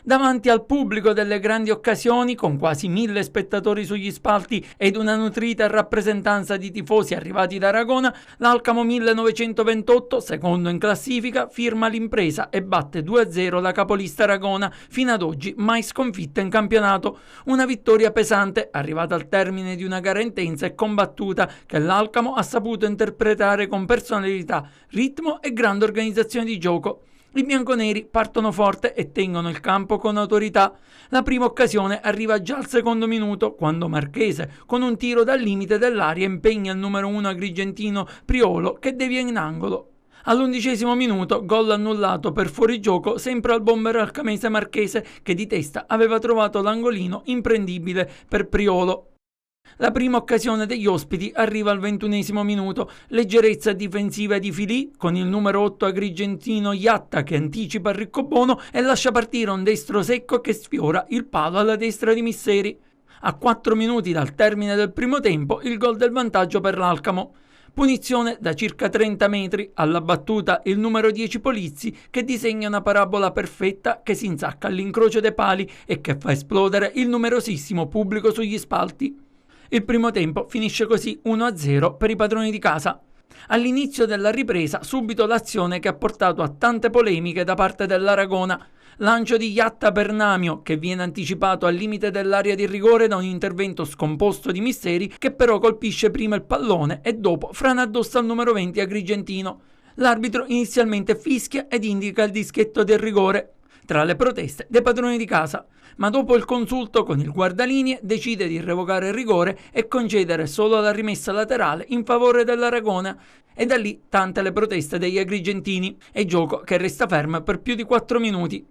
Davanti al pubblico delle grandi occasioni, con quasi 1000 spettatori sugli spalti ed una nutrita rappresentanza di tifosi arrivati da Aragona, l'Alcamo 1928, secondo in classifica, firma l'impresa e batte 2-0 la capolista Aragona, fino ad oggi mai sconfitta in campionato. Una vittoria pesante, arrivata al termine di una gara intensa e combattuta, che l'Alcamo ha saputo interpretare con personalità, ritmo e grande organizzazione di gioco. I bianconeri partono forte e tengono il campo con autorità. La prima occasione arriva già al secondo minuto, quando Marchese, con un tiro dal limite dell'area, impegna il numero 1 agrigentino Priolo, che devia in angolo. All'11° minuto, gol annullato per fuorigioco sempre al bomber alcamese Marchese, che di testa aveva trovato l'angolino imprendibile per Priolo. La prima occasione degli ospiti arriva al 21° minuto, leggerezza difensiva di Filì con il numero 8 agrigentino Iatta che anticipa il riccobono e lascia partire un destro secco che sfiora il palo alla destra di Misseri. A 4 minuti dal termine del primo tempo il gol del vantaggio per l'Alcamo. Punizione da circa 30 metri, alla battuta il numero 10 Polizzi che disegna una parabola perfetta che si insacca all'incrocio dei pali e che fa esplodere il numerosissimo pubblico sugli spalti. Il primo tempo finisce così 1-0 per i padroni di casa. All'inizio della ripresa subito l'azione che ha portato a tante polemiche da parte dell'Aragona. Lancio di Iatta per Namio che viene anticipato al limite dell'area di rigore da un intervento scomposto di Misseri che però colpisce prima il pallone e dopo frana addosso al numero 20 agrigentino. L'arbitro inizialmente fischia ed indica il dischetto del rigore, tra le proteste dei padroni di casa, ma dopo il consulto con il guardalinee decide di revocare il rigore e concedere solo la rimessa laterale in favore dell'Aragona, e da lì tante le proteste degli agrigentini e gioco che resta fermo per più di 4 minuti.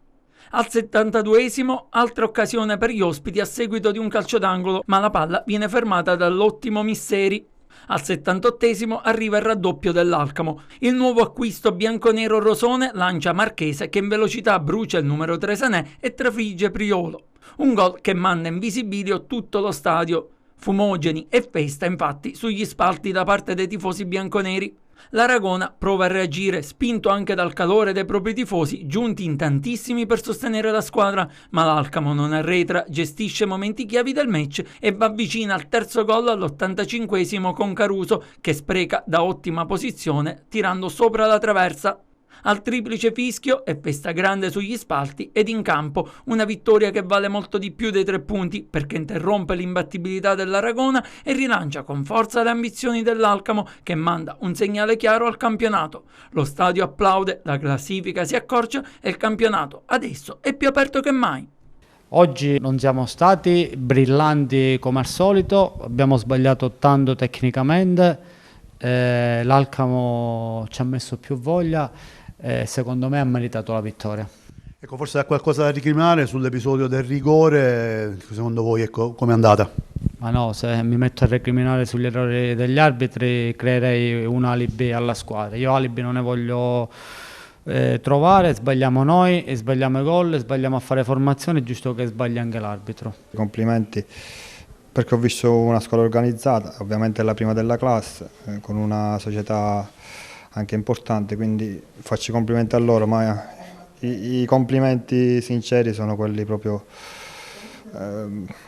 Al 72°, altra occasione per gli ospiti a seguito di un calcio d'angolo, ma la palla viene fermata dall'ottimo Misseri. Al 78° arriva il raddoppio dell'Alcamo. Il nuovo acquisto bianconero rosone lancia Marchese che in velocità brucia il numero 3 Sanè e trafigge Priolo. Un gol che manda in visibilio tutto lo stadio. Fumogeni e festa infatti sugli spalti da parte dei tifosi bianconeri. L'Aragona prova a reagire, spinto anche dal calore dei propri tifosi, giunti in tantissimi per sostenere la squadra, ma l'Alcamo non arretra, gestisce momenti chiavi del match e va vicino al terzo gol all'85° con Caruso, che spreca da ottima posizione, tirando sopra la traversa. Al triplice fischio e festa grande sugli spalti ed in campo, una vittoria che vale molto di più dei 3 punti perché interrompe l'imbattibilità dell'Aragona e rilancia con forza le ambizioni dell'Alcamo che manda un segnale chiaro al campionato. Lo stadio applaude, la classifica si accorcia e il campionato adesso è più aperto che mai. Oggi non siamo stati brillanti come al solito, abbiamo sbagliato tanto tecnicamente, l'Alcamo ci ha messo più voglia. Secondo me ha meritato la vittoria. Ecco, forse ha qualcosa da recriminare sull'episodio del rigore, secondo voi come è andata? Ma no, se mi metto a recriminare sugli errori degli arbitri creerei un alibi alla squadra. Io alibi non ne voglio trovare, sbagliamo noi, e sbagliamo i gol, sbagliamo a fare formazione, è giusto che sbagli anche l'arbitro. Complimenti, perché ho visto una squadra organizzata, ovviamente è la prima della classe, con una società anche importante, quindi faccio i complimenti a loro, ma i complimenti sinceri sono quelli proprio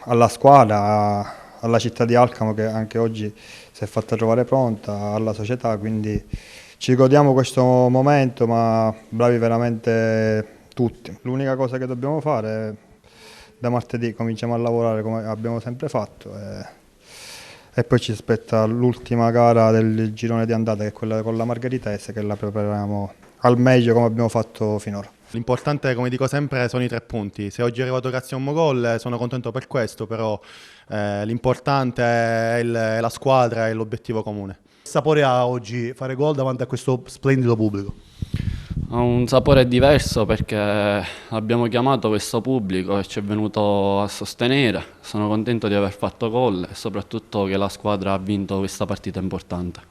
alla squadra, alla città di Alcamo che anche oggi si è fatta trovare pronta, alla società, quindi ci godiamo questo momento, ma bravi veramente tutti. L'unica cosa che dobbiamo fare è da martedì cominciamo a lavorare come abbiamo sempre fatto. E poi ci aspetta l'ultima gara del girone di andata, che è quella con la Margheritese, che la prepariamo al meglio come abbiamo fatto finora. L'importante, come dico sempre, sono i 3 punti. Se oggi è arrivato grazie a un gol sono contento per questo, però l'importante è la squadra e l'obiettivo comune. Che sapore ha oggi fare gol davanti a questo splendido pubblico? Ha un sapore diverso perché abbiamo chiamato questo pubblico e ci è venuto a sostenere. Sono contento di aver fatto gol e soprattutto che la squadra ha vinto questa partita importante.